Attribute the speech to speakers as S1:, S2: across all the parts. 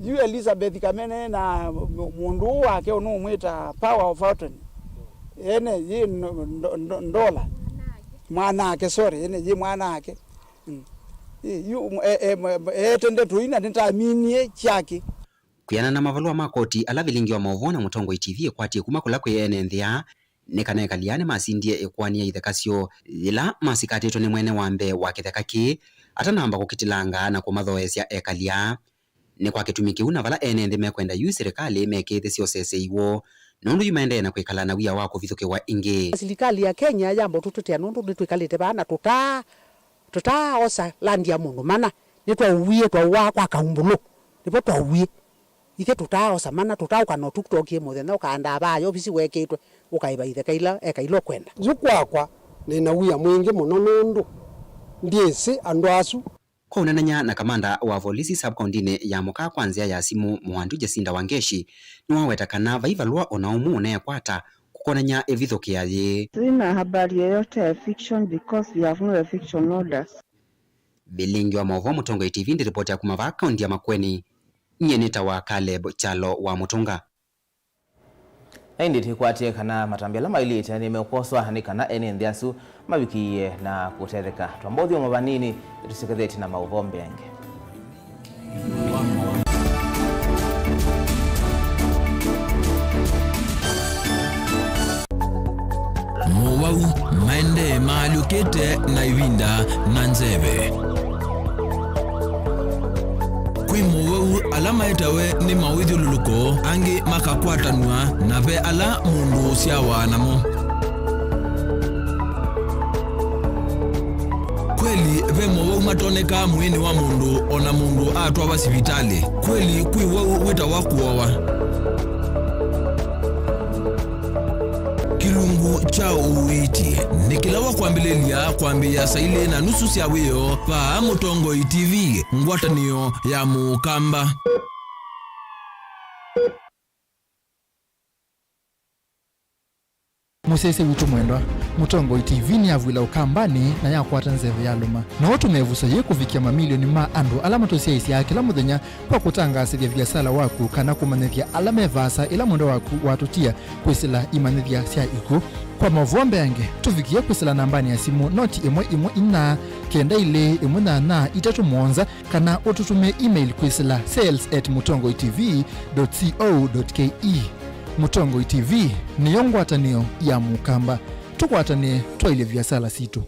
S1: yu Elizabeth Kamene na mundu wake onu mwita power of attorney ene yi ndola mwanake sorry ene yi mwanake yu tende tuina nitaminie chaki
S2: kuyana na mavalua makoti ala Vilingi wa Mauvoo na Mutongo TV ekwatie kuma kula kwe ene nthia nekana ekaliane masindie ekwania ithekasyo ila masikatetwo ni mwene wambe wa kithekaki atanamba kukitilanga na kumathoesya ekalia ni kwa kitumiki una vala ene nthi mekwenda yu serikali mekithe ciosese iwo nundu yumaende na kwikala na wia wa kuvithuke wa ingi
S3: serikali ya Kenya jambo tututia nundu nitwikalite bana tuta osa landi ya mundu mana nitwa uwie twa wa kwa kaumbulo nipo twa uwie ike tutaosa mana tutauka no tuktokie muthenya ukaanda bayo bisi wekitwe ukaiba ithekaila ekailo kwenda
S4: zukwakwa nina wia mwingi muno nundu ndiesi andu asu
S2: kwa unananya na kamanda wa polisi subcounty ya Muka kwanzia ya simu Mwandu Jacinda Wangeshi ni wawetakana vaivalua onaumu unayekwata kukonanya evithukia ye.
S5: Sina habari yoyote ya eviction because we have no eviction orders.
S2: Vilingi wa Mauvoo Mutongo TV ndi ripoti ya kumava kaunti ya Makueni nyeneta wa Caleb Chalo wa Mutunga.
S6: Hindi tikwatie kana matambia lama ilite ni mekoswa ni kana ene ndiasu mabikiye na kutereka twambothi omabanini tusiketheti na Mauvoo mbenge
S7: Mauvoo maende maalukete na ivinda na nzeve kwi Mauvoo alama itawe ni mawidhi luluko angi makakwatanwa na ve ala mundu siawa namo kweli ve Mauvoo matoneka mwini wa mundu ona mundu atwa wa sivitali kweli kwi Mauvoo wita wakuowa kilungu cha uwiti nikilawa kuambilia saile na nusu siawiyo pa Mutongo TV ngwataniyo ya mukamba.
S8: Musese witu mwendwa Mutongo TV ni avwila ukambani na yakwata nzeve ya luma na watu mevusa ye kufikia mamilioni ma andu alama tosia isi ya kila muthenya kwa kutangasithia biasala waku kana kumanithia alama evasa ila mwendo waku watutia kwisila imanithia sia iku kwa Mauvoo mbenge tufikia kwisila nambani ya simu noti ina kenda ile na itatu mwonza kana ututume email kwisila sales@mutongotv.co.ke. Mutongo TV ni yongwatanio ya mukamba tukwatane twaile biasala situ.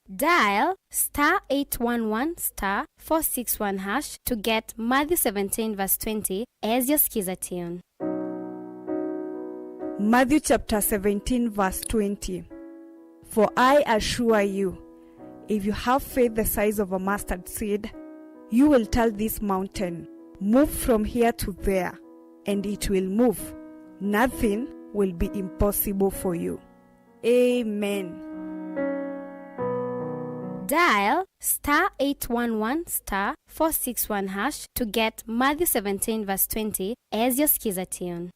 S9: Dial *811*461# to get Matthew 17:20 as your skiza tune.
S10: Matthew chapter 17:20. For I assure you, if you have faith the size of a mustard seed, you will tell this mountain, move from here to there, and it will move. Nothing will be impossible for you. Amen.
S9: Dial *811*461# to get Matthew 17:20 as your skiza tune.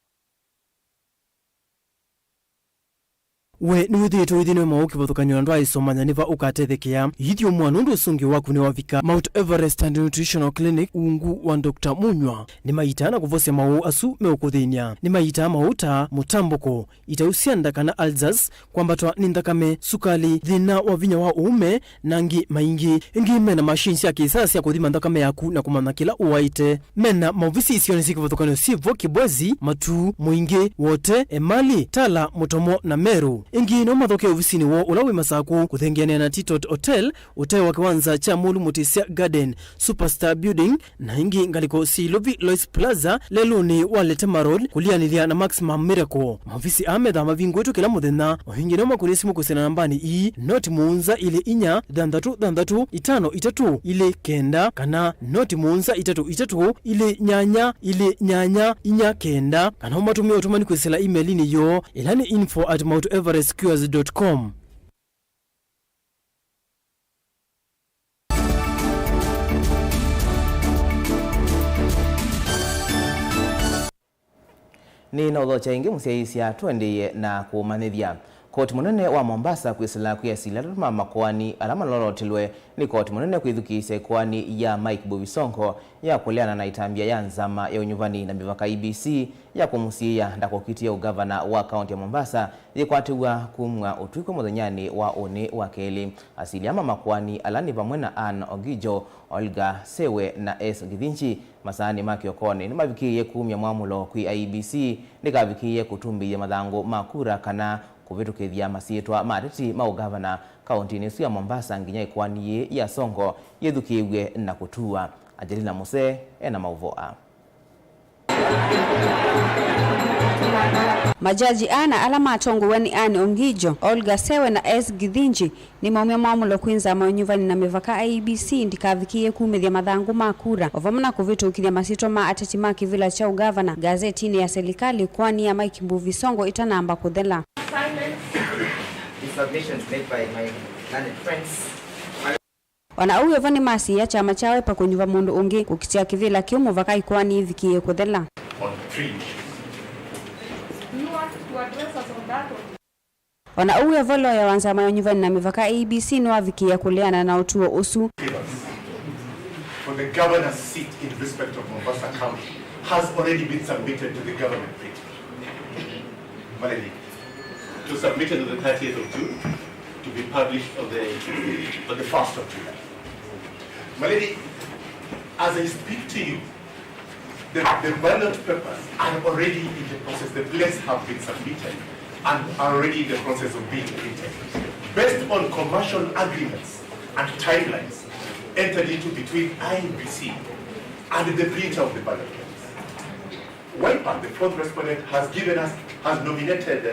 S11: We ni withito withino mauki bathukanyo ndo aisomanya niva ukatethekia yithio mwanundu usungi waku ni wavika Mount Everest and Nutritional Clinic ungu wa Dr. Munywa ni maitana kuvosya mau asu meukuthinia ni maita mauta mutamboko itausianda kana alzas kwambatwa ni ndakame sukali thina wa vinya wa uume nangi maingi ingi mena machines ya kisasa ya kuthima ndakame yaku na kumana kila uwaite mena mauvisi isioni siku bathukanyo sivo kibwezi matu muingi wote emali tala mutomo na meru ingi no mathoke ofisini wo ulawi masaku kuthengiana na Titot Hotel wa kiwanza cha Mulu Mutisia Garden Superstar Building na ingi ngaliko Silovi Lois Plaza leluni Waletema Road kulianilia na Maximum Miracle mavisi amedha mavingo etu kila muthenya wahingi no makulisimu kusena nambani ii noti muunza ile inya dandatu itano itatu ile kenda kana noti muunza itatu ile nyanya inya kenda kana umatumia utumani kwesela email ni yo ilani info@mouteverestcures.com.
S6: ni na udhocha ingi musiaisia tuendiye na kumanithia koti munene wa Mombasa kwisila kuyasila ruma makwani alama lolotilwe ni koti munene kwithukise kwani ya Mike Bovisongo ya kuleana na itambia ya nzama ya unyuvani na mivaka IBC ya kumusia ndako kiti ya ugavana wa kaunti ya Mombasa yikwatiwa kumwa utwiko muthonyani wa one wa keli asili ama makwani alani pamwena Ann Ogijo Olga Sewe na S Githinji masani makiokoni ni mavikiye kumya mwamulo kwi IBC nikavikiye kutumbi ya madhango makura kana kuvitukithia masietwa mariti maugavana kaunti nisu ya Mombasa nginya ikwaniye ya Songo yethukiwe na kutua. Ajelina Muse ena Mauvoo.
S12: Majaji ana alama atongo weni Ann Ogijo, Olga Sewe na S Githinji ni maumia mwamulo kwinza maunyuvani na mivaka IBC ndikavikiye kumithia madhangu makura ovamuna kuvitukithia masitwa ma ateti ma kivila cha ugavana gazetini ya serikali kwani ya Mike Bovisongo itanamba kuthela. Wanauye vani masi ya chama chawe pa kunyuva mundu ungi kukitia kivila kiumu vaka ikwani vikiye kuthela. Wanauye volo ya wanzama ya nyuvani na mivaka ABC ni wavikiye kuleana na utuo usu.
S13: For the governor's seat in respect of Mombasa County has already been submitted to the government print. To submit it on the 30th of June, to be published on the 1st of July. Malady, as I speak to you, the ballot papers are already in the process. The plans have been submitted and are already in the process of being printed. Based on commercial agreements and timelines entered into between IBC and the printer of the ballot papers. WIPA, the fourth respondent, has nominated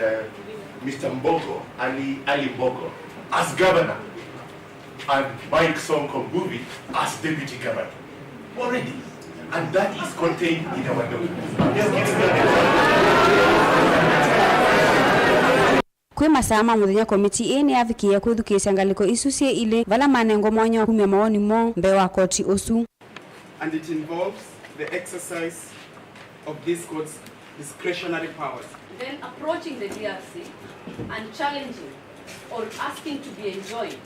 S13: Mr. Mbogo, Ali Mbogo, as governor, and Mike Sonko Mbuvi as deputy governor. Already. And that is contained in our documents.
S12: Kwe masama muthenya komiti ene avikiye kuthukisya ngaliko isusie ile vala manengo mwanya kumya maoni mo mbe wa koti usu.
S14: And it involves the exercise of this court's discretionary powers.
S15: Then approaching the DRC and challenging or asking to be enjoined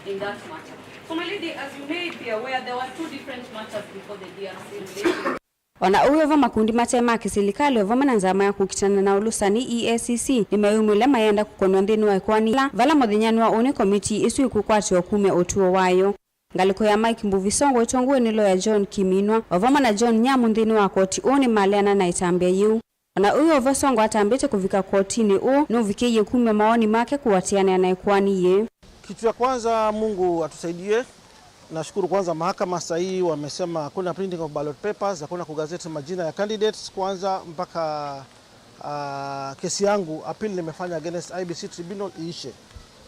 S15: in that matter. So my lady, as you may be aware, there were two different matters before the DRC.
S12: Wanauye va makundi matema kiserikali ovamana nzama ya kukitana na ulusani EACC ni mayumule mayenda kukonwa ndeni wa ikwani la vala muthinyani wa one komiti isu ikukwati wa kumya utuo wayo. Ngaliko ya Mike Bovisongo itonguwe nilo ya John Kiminwa ovamana John Nyamu ndeni wa koti one maleana na itambia yu. Wanauye Bovisongo atambete kuvika kotini nuvikiye kumya maoni make kuwatiana na ikwani ye.
S16: Kitu ya kwanza, Mungu atusaidie. Nashukuru kwanza mahakama sahihi wamesema hakuna printing of ballot papers, hakuna kugazeti majina ya candidates kwanza mpaka kesi yangu appeal nimefanya against IBC tribunal iishe.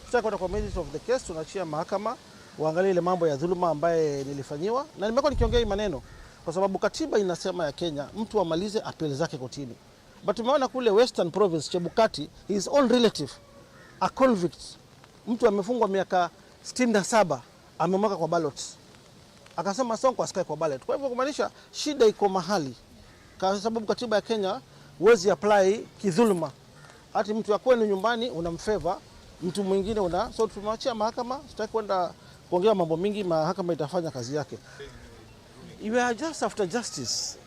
S16: Tutakwenda kwa merit of the case, tunachia mahakama waangalie ile mambo ya dhuluma ambaye nilifanyiwa, na nimekuwa nikiongea hii maneno kwa sababu katiba inasema ya Kenya mtu amalize appeal zake kotini. But tumeona kule Western Province Chebukati, his own relative, a convict, mtu amefungwa miaka 67 amemweka kwa ballot. Akasema Sonko asikae kwa ballot. Kwa hivyo kumaanisha shida iko mahali. Kwa sababu katiba ya Kenya huwezi apply kidhuluma. Hata mtu akwenda nyumbani unamfavor, mtu mwingine so tumewachia mahakama, sitaki kwenda kuongea mambo mingi, mahakama itafanya kazi yake. We are just after justice.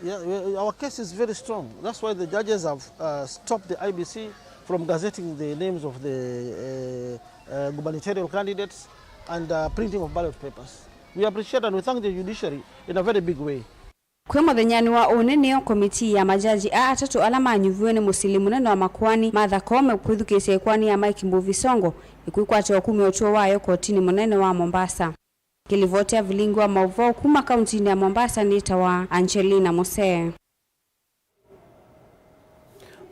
S16: Yeah, our case is very strong. That's why the judges have stopped the IBC from gazetting the names of the gubernatorial candidates and printing of ballot papers. We appreciate and we thank the judiciary in a very big way.
S12: Kwe muthenyani wa uneneo komiti ya majaji atatu alama anyuviwe ni musilimu neno wa makwani Martha Koome kwithukisya ikwani ya Mike Bovisongo ikuikwati wa kumya utuo wayo kotini munene wa Mombasa. Kilivotea Vilingi wa Mauvoo kuma kauntini ya Mombasa nita wa Angelina Muse.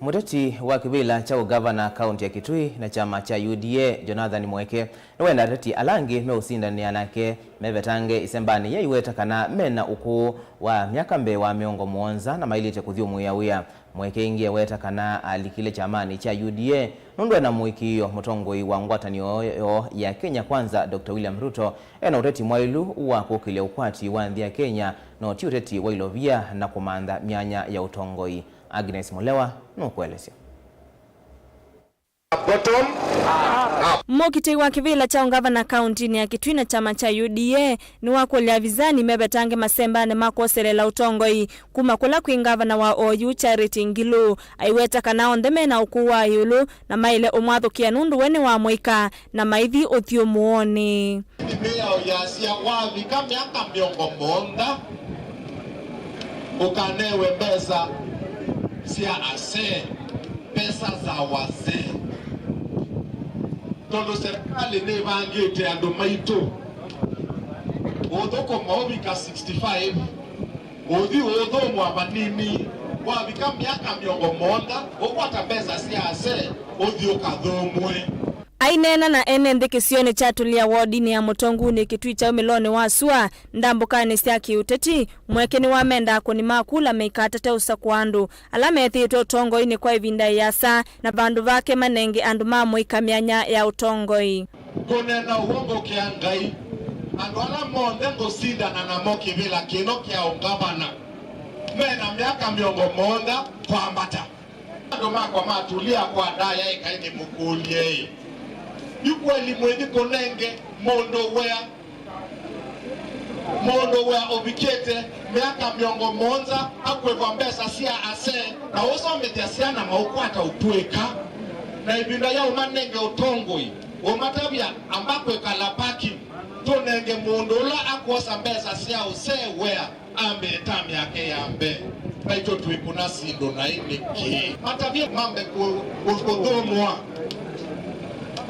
S6: Muteti wa kibila cha ugavana kaunti ya Kitui na chama cha UDA Jonathan Mweke nwenda teti alangi meusindania nake mevetange isembani ya iweta kana mena ukuu wa miaka mbe wa miongo muonza na mailite kuthiumu ya wia. Mweke ingie weta kana alikile chamani cha UDA nundwe na muikiyo mutongoi wa ngwatanio ya Kenya Kwanza Dr. William Ruto ena uteti mwailu wa kukile ukwati wa nthia Kenya na uteti wailovia na kumanda mianya ya utongoi. Agnes Mulewa nukuelezea.
S13: Bottom
S17: Mukiti wa kivila cha ungavana kaunti ni akitwina chama cha UDA ni wakulia vizani mebetange masemba ne makoselela utongoi kuma kula kuingavana wa OU Charity Ngilu aiweta kana ondeme na ukuwa yulu na maile umwathu kianundu weni wa moika na maithi uthio muoni
S13: nimeo ya siya wavika miaka miongo monda ukanewe pesa siya ase pesa za wazee tondo serikali ne vangete ando maito odoko maobika 65 odi odo mwabanini wabika miaka miongo monda okwata pesa siase odi okadhomwe
S17: ainena na enende kisione chatulia wodini ya Mutonguni kitwicha umiloni wa sua ndambukani siaki uteti mwekeni wa menda kuni makula meikatete usakwandu alame ethito utongoi ni kwa ivinda yasa na bandu vake manenge andu mamu ikamianya ya utongoi
S13: kunena uongo kiangai andu ala monde ngosida na namoki vila kino kia ungabana mena miaka miongo monda kwa ambata andu mako matulia kwa daya ikaini mukulie yukweli mwenye konenge mondo wea obikete miaka miongo monza akweva mbesa siya ase na oso metia siya na maukwata utueka na ibinda ya umanenge utongoi umatabia ambakwe kalapaki tonenge mondola akwosa mbesa siya use wea ambe etami yake ya ambe naito tuikuna sido na iniki matabia mambe kukodhomwa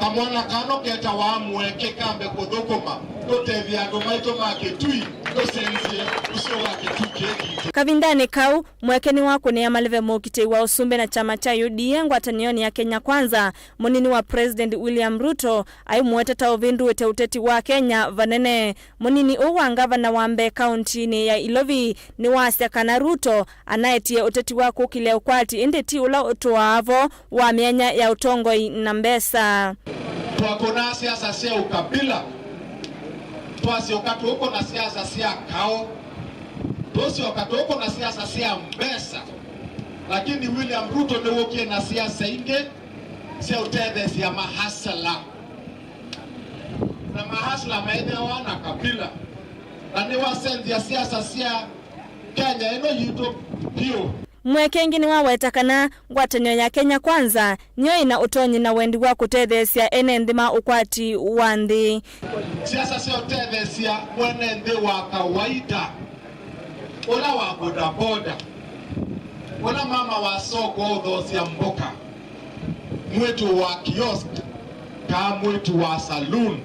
S13: kamwana kano keta wa mweke kambe kodokoma totevya domaito make tui tosenzie usio wake tukeki
S17: kavindani kau mwekeni wako ni amaleve mokite wa usumbe na chama cha UDA ngwatanioni ya Kenya Kwanza munini wa President William Ruto ai mweteta ovindu wete uteti wa Kenya vanene munini uwa ngavana wa Mbe County ni ya Ilovi ni wasya kana Ruto anayetie uteti wako kile ukwati indeti ula utoavo wa mianya ya utongoi na mbesa
S13: tuakona siasa siya ukabila tuasi wakati uko na siasa siya kao tuasi wakati uko na siasa siya mbesa lakini William Ruto ni wokie na siasa inge siya utede siya mahasala na mahasala maene wana kabila na ni wasendi ya siasa siya Kenya eno yito hiyo
S17: mwekengi ni wawetakana ngwatanyo ya Kenya Kwanza nyo ina utonyi na wendi wa kutethesia enendima ukwati wandi
S13: siasa sio tethesia mwenende wa kawaida ola wa bodaboda ola mama wa soko odhosia mboka mwetu wa kiosk ka mwetu wa saloon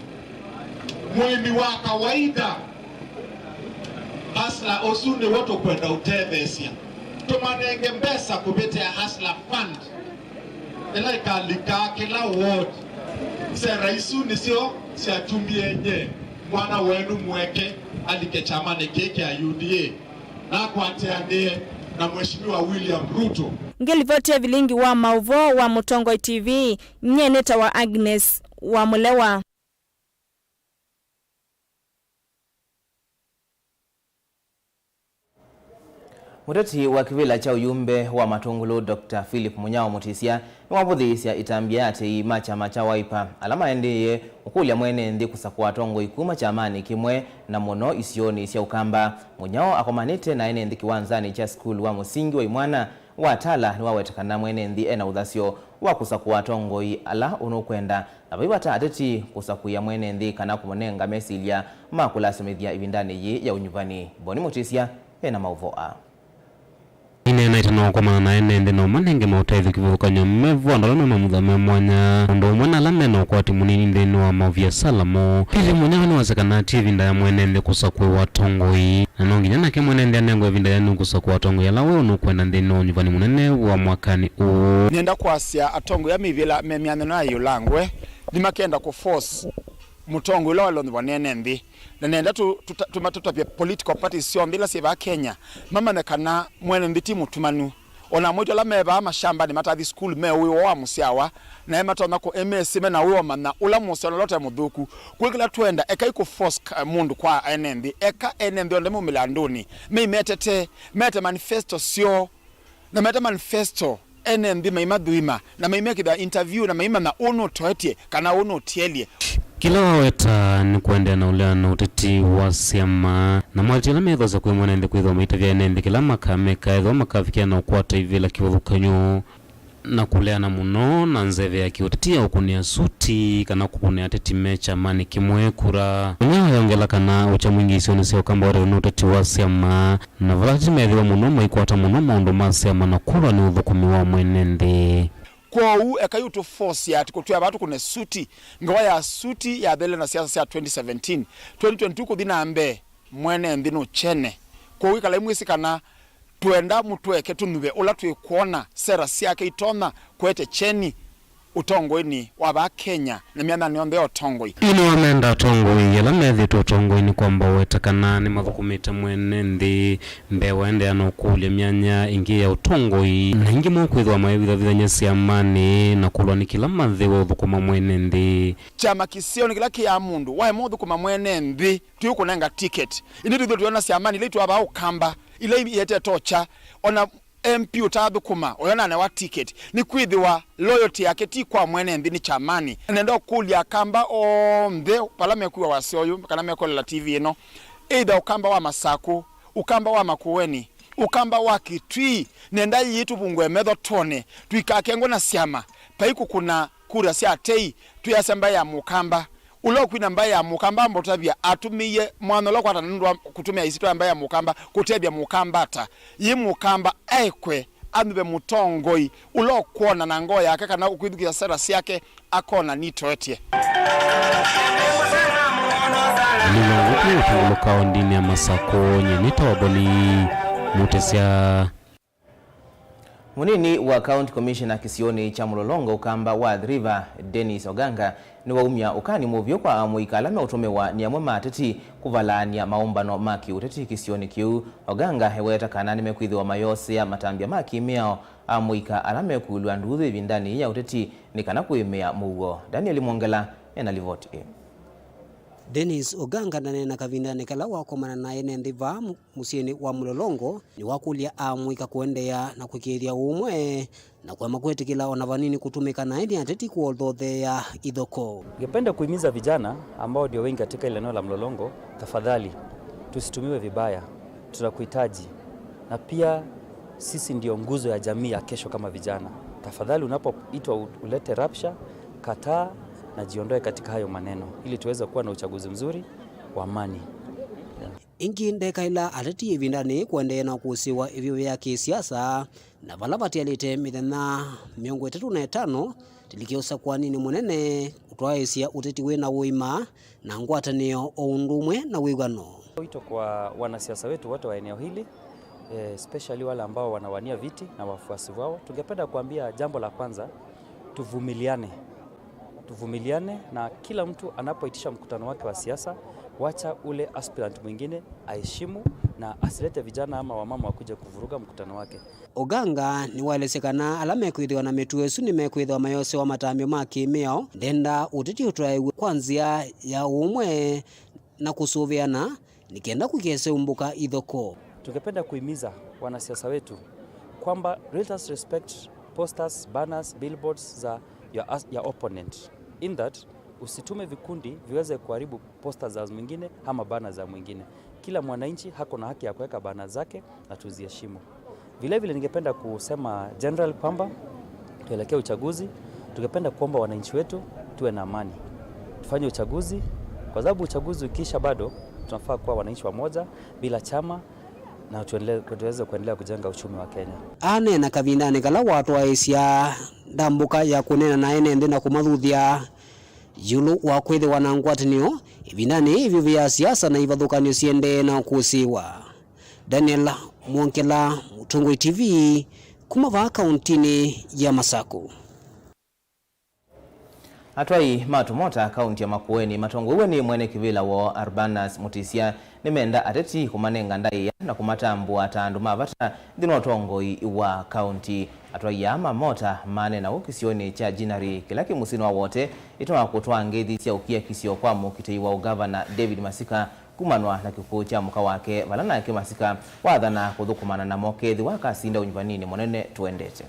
S13: mwemi wa kawaida hasla osune woto kwenda utethesia tumanenge mbesa kubetea hasla fund ila ikalika kila ward se raisu nisio si atumbie nye mwana wenu mweke alike chama nekeke ya UDA na kuateane na mheshimiwa William Ruto
S17: ngelivote Vilingi wa Mauvoo wa Mutongoi TV nyeneta wa Agnes wa Mulewa
S6: Muteti wa kivila cha uyumbe wa Matungulu Dr. Philip Munyao Mutisia niwavuthiisya itambia ati machama cha Wiper alama endeye ukulia mwene ndi kusakua tongo ikuma cha amani kimwe na muno isioni isya ukamba Munyao akomanite na ene ndi kiwanzani cha school wa musingi wa imwana wa tala niwawetekana mwene ndi ena udhasio wa kusakua tongo ala unukwenda na vibata ateti kusakuya mwene ndi kana kumonenga mesilia makula semithia ivindani yi ya unyuvani Boni Mutisia ena Mauvoo
S18: ine naitano kwa maana ene no manenge mautaithi kivuka nyomevu andalona na mudhame mwanya ndo mwana lame no kwa timunini ndeni wa mavia salamo pili mwanya ni wasekanati vinda ya mwenende kusakwe watongoi na nonginya nake mwenende anengo vinda ya nuku kusakwe watongoi alawe unukwenda ndeni wa nyuvani munene wa mwakani uu
S1: nienda kuasya atongo ya mivila memianeno ya yulangwe limakenda kuforce mutongo ilo walo nwanene ndi na nenda tumatutapia political parties sio mbila siva Kenya mama nekana mwene nditi mutumanu ona mojo la meba mashamba ni matathi school me uyo wa musiawa na emata nako MS me na uyo mana ula musano lote mudhuku kwikila twenda eka iko force mundu kwa enendi eka enendi onde mumilandoni me metete mete manifesto sio na mete manifesto ene ndi maima duima na maima kida interview na maima na ono toetie kana ono tielie
S18: kila waweta ni kuendea na uleano uteti wa siama na mwajila medho za kuwe mwanende kuidho maitavya enende kila makameka edho makafikia na ukwata hivi la kiwadhukanyo na kuleana muno na nzeve ya kiutetia ukunia suti kana kukunia teti mecha mani kimwekura unyawa yongela kana ucha mwingi isionisio kamba wale unuteti wa siama na valati medhiwa muno maikwata muno maundu ma siama na kura ni udhukumi wa mwenende
S1: kwa u ekayutu force ya tikutuya batu kune suti ngawa ya suti ya bele na siasa ya 2017 2022 kudina ambe mwene ndino chene kwa wika la imwisi kana tuenda mutueke tunube ula tuikuona sera siake itona kwete cheni utongoni waba Kenya na miana nionde otongoi
S18: ino wamenda tongoi yala methi tu tongoi ni kwamba wetakana ni mathukumita mwenendi mbewa ende anokulia mianya ingi ya utongoi na ingi mwakwithwa maewitha vithanya siamani na kulwa ni kila mathi wa uthukuma mwenendi
S1: chama kisio ni kila kia mundu wae muthukuma mwenendi tuyukunenga ticket ini tuona siamani ile tuaba ukamba ile yete tocha ona MP utathukuma oyona ne wa ticket ni kwithiwa loyalty yake ti kwa mwene ndi ni chamani nendo kulia kamba o mde pala mekuwa wasioyu kana mekola TV ino either ukamba wa Masaku ukamba wa Makueni ukamba wa Kitui nenda yitu bungwe metho tone tuikakengo na siama paiku kuna kura sia tei tuyasamba ya mukamba ulokwina mbaya ya mukamba mbotabia atumiye mwana lokwata ndwa kutumia isito mbaya ya mukamba kutebya mukambata yi mukamba ekwe ambe mutongoi ulokuona na ngoya yake kana ukwidhukira sera yake akona nitoetie
S18: Niwangupi utuluka ondini ya Masako nyenita waboni mutesia
S6: Munini wa County Commissioner kisioni cha Mulolongo ukamba wa River Dennis Oganga ni waumia ukani muvyo kwa amuikalame utomewa ni amwe mateti kuvalania maumbano maki uteti kisioni kiu Oganga heweta kanani mekuithi wa mayose ya matambia maki miao amuika alame kuilua nduthi vindani ya uteti ni kana kuimea Mauvoo. Daniel Mwongela enalivoti.
S19: Dennis Oganga na kavindani kala wakomana na ene ndiva musieni wa Mulolongo ni wakulia amuika kuendea na kukiria umwe na kwa makweti kila onavanini kutumika na eni ateti kuoldothe ya idhoko.
S20: Ngependa kuhimiza vijana ambao ndio wengi katika ile eneo la Mulolongo, tafadhali tusitumiwe vibaya, tunakuhitaji na pia sisi ndio nguzo ya jamii ya kesho kama vijana. Tafadhali unapoitwa ulete rapsha, kataa na jiondoe katika hayo maneno ili tuweze kuwa na uchaguzi mzuri wa amani.
S19: Ingi ndeka ila ateti vindani kuendea na kusiwa hivyo vya kisiasa na valabati alite mithena 35 tilikiosa kwa nini munene utwaisia uteti wena uima na ngwatanio oundumwe na wigano.
S20: Wito kwa wanasiasa wetu wote wa eneo hili especially wale ambao wanawania viti na wafuasi wao, tungependa kuambia jambo la kwanza, tuvumiliane na kila mtu anapoitisha mkutano wake wa siasa, wacha ule aspirant mwingine aheshimu na asilete vijana ama wamama wakuje kuvuruga mkutano wake.
S19: Oganga ni walesekana alame kwithiwa na metuesu ni mekwithiwa mayose wa matamio maki miao ndenda uteti utwaiwe kwanzia ya umwe na kusuviana nikienda kukiese umbuka idhoko.
S20: Tungependa kuhimiza wanasiasa wetu kwamba let us respect posters, banners, billboards za your opponent. In that usitume vikundi viweze kuharibu posters za mwingine ama banners za mwingine. Kila mwananchi hako na haki ya kuweka banners zake na tuziheshimu. Vile vile ningependa kusema general kwamba tuelekea uchaguzi, tungependa kuomba wananchi wetu tuwe na amani. Tufanye uchaguzi kwa sababu uchaguzi ukisha bado tunafaa kuwa wananchi wamoja bila chama na tuweze kuendelea kujenga uchumi wa Kenya.
S19: Ane na kavindani kala watu waisia ndambuka ya kunena na ene ndena kumathuthia yulu wa kwithi wanangwatanio ivindani hivyo vya siasa na ivadhukanio siende na kusiwa. Daniel Mwongela, MUTUKU TV, kumava kauntini ya Masaku.
S6: Atwai matumota kaunti ya Makueni matongo ni mwene kivila wa Arbanas Mutisia nimenda ateti kumanenga ndai na kumatambua tandu mavata dino tongoi wa kaunti. Atwai ya mamota mane na ukisioni cha jinari kilaki musino wa wote itoa kutoa ngedhi sia ukia kisio kwa mukitei wa ugavana David Masika kumanwa na kikuu cha muka wake valana yake Masika wadhana kudhukumana na mokedhi waka sinda unyuvanini mwanene tuendete.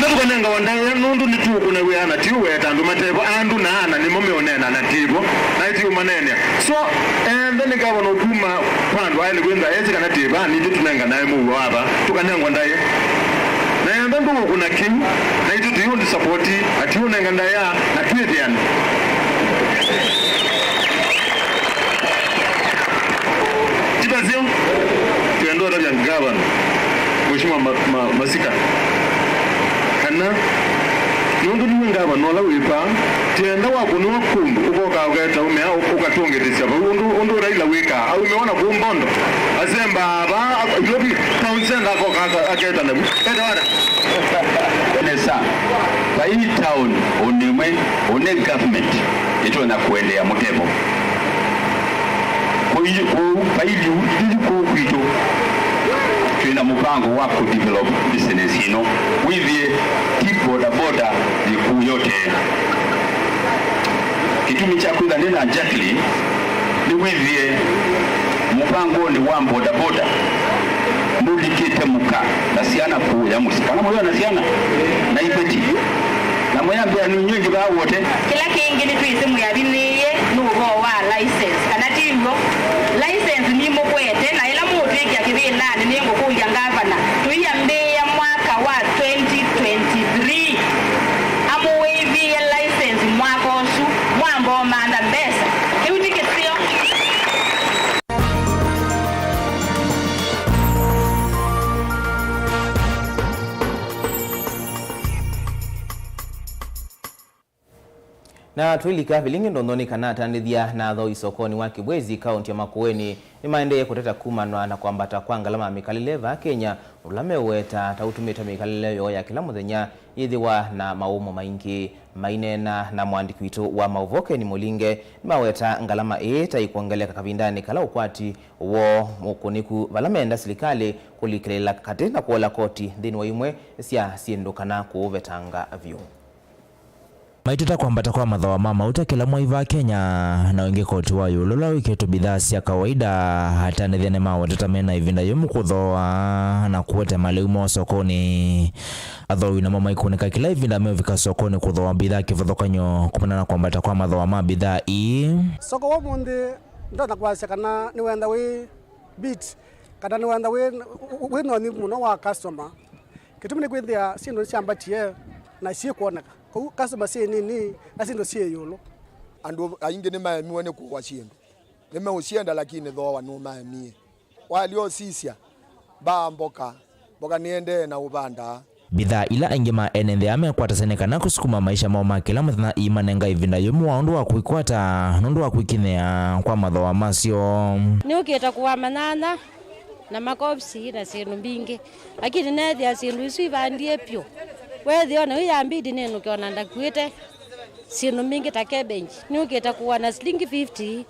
S13: ndio kananga wandaya nundu ni tu kuna weana tiwe tandu matepo andu na ana ni mume onena na tibo na tiyo manene so and then gava no kuma pandu aile kwenda ezi kana tiba ni tunanga naye mu hapa tukananga wandaya na ndio kuna king na itu tiyo support atiyo nanga ndaya na tiwe yani tibazio tuendo da ya gava mheshimiwa Masika kana nundu ni ngaba nola wipa tienda wako no kundu ukoka ugeta umea ukatongeresha undu raila wika au umeona kumbondo azemba ba yobi townsend akoka aketa na eta wada nesa by town onimwe one government ito na kuendea mutebo ko kwito tuna mpango wa ku develop business hino wivye kiboda boda ni yote kitumi cha kwanza nena Jacqueline ni wivye mpango ni wa boda boda mulikite muka na siana ku ya musika na moyo na siana na ibeti na moya mbya ni nyingi ba wote kila kingi ni twise mu yabiniye nugo wa license kana timbo license ni mo kwete na ila mu twiki akibina ni nengo kuya ngavana tuyambe ya mwaka wa 2023 amuwevi ya license mwaka osu mwambo manda besa kiutikisio
S6: na twilika Vilingi ndondoni kana tandithia na tho isokoni wa Kibwezi kaunti ya Makueni ni maendeye kuteta kumanwa na kwambata kwa ngalama mikalile va Kenya ulame weta tautumita mikalile yo ya kila muthenya yithiwa na maumo maingi mainena na mwandiki witu wa Mauvoo ni Mulinge maweta ngalama taikuongeleka kabindani kala ukwati wo mukuniku valamenda serikali kulikilela katena kuola koti thini wa imwe cia siendukana kuvetanga vyu maiteta kwambata kwa mathawa mama utakila mwaiva Kenya na wengi koti wa yulula wiketu bidhaa cia kawaida hata nethene mawateta mena ivinda yomu kuthoa na kuwete maleumo sokoni athowi na mama ikunika kila ivinda mevika sokoni kuthoa bidhaa kivuthokanyo kumana na kwambata kwa mathawa ma bidhaa
S4: soko wa mundi ndona kwasya kana ni wenda we beat kana ni wenda we no ni muno wa customer kitumini kwithia sindo ciambatie na cie kuoneka customer sie nini na sindo sie yulo
S2: andu aingi ni maemiwe ni kuwa ciendu nime ucienda lakini thoa no maemie walio sisia ba mboka niende na ubanda
S6: bidhaa ila aingi ma enende amekwataseneka na kusukuma maisha mao makila mathana imanenga ivinda yomu wa undu wa kuikwata nundu wa kuikinea kwa mathawa macio
S21: ni ukita kuwa manana na makopsi na sindu mbingi lakini nethia sindu isu ivandie pyo wethi ona uyambidi nenu kiona ndakwite sindu mbingi ta cabbage ni ukita kuwa na shilingi 50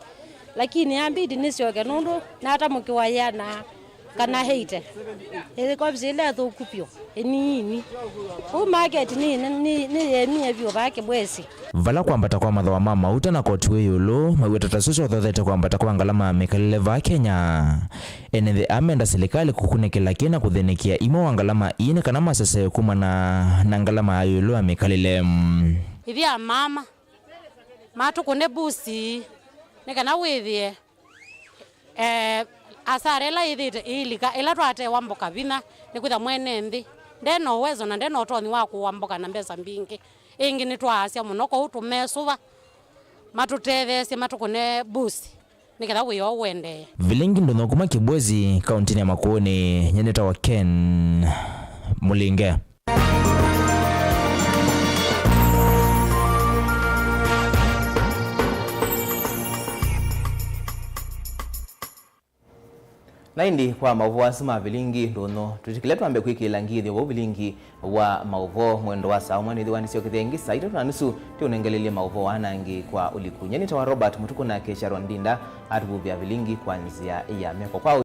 S21: lakini ambidi nisioke nundu na hata mukiwa yana kana heite ile kopsi ile thukupyo enini u market ni yemie vyo bake bwesi
S6: vala kwambata kwa mathawa mama uta na koti yulu mawetata susu thothete kwambata kwa ngalama mikalile va Kenya enethe amenda serikali kukunekela kina kuthenikia imo wangalama ine kana masese kumana na ngalama yulu amikalile
S21: ivya mama matukune busi nekana withie asarela ithite ilika ila twate wamboka vina nikwitha mwene nthi ndeno uwezo na ndeno utoni wa kuwamboka na mbesa mbingi ingi ni twaasya muno ko utumesuva matutethesie matukune busi niketha wiyo wende
S6: Vilingi ndono kuma Kibwezi kaunti ya Makueni nyeneta wa Ken Mulinge na indi kwa Mauvoo asima Vilingi ndono tutikile ambe kwikila ngithi wa Vilingi wa Mauvoo mwendo wa saa mwani dhiwani sio kithengi saa 3:30 tionengelelie Mauvoo anangi kwa ulikunyeni tawa Robert Mutuku na Kesha Rondinda atubu vya Vilingi kwanzia ya meko kwa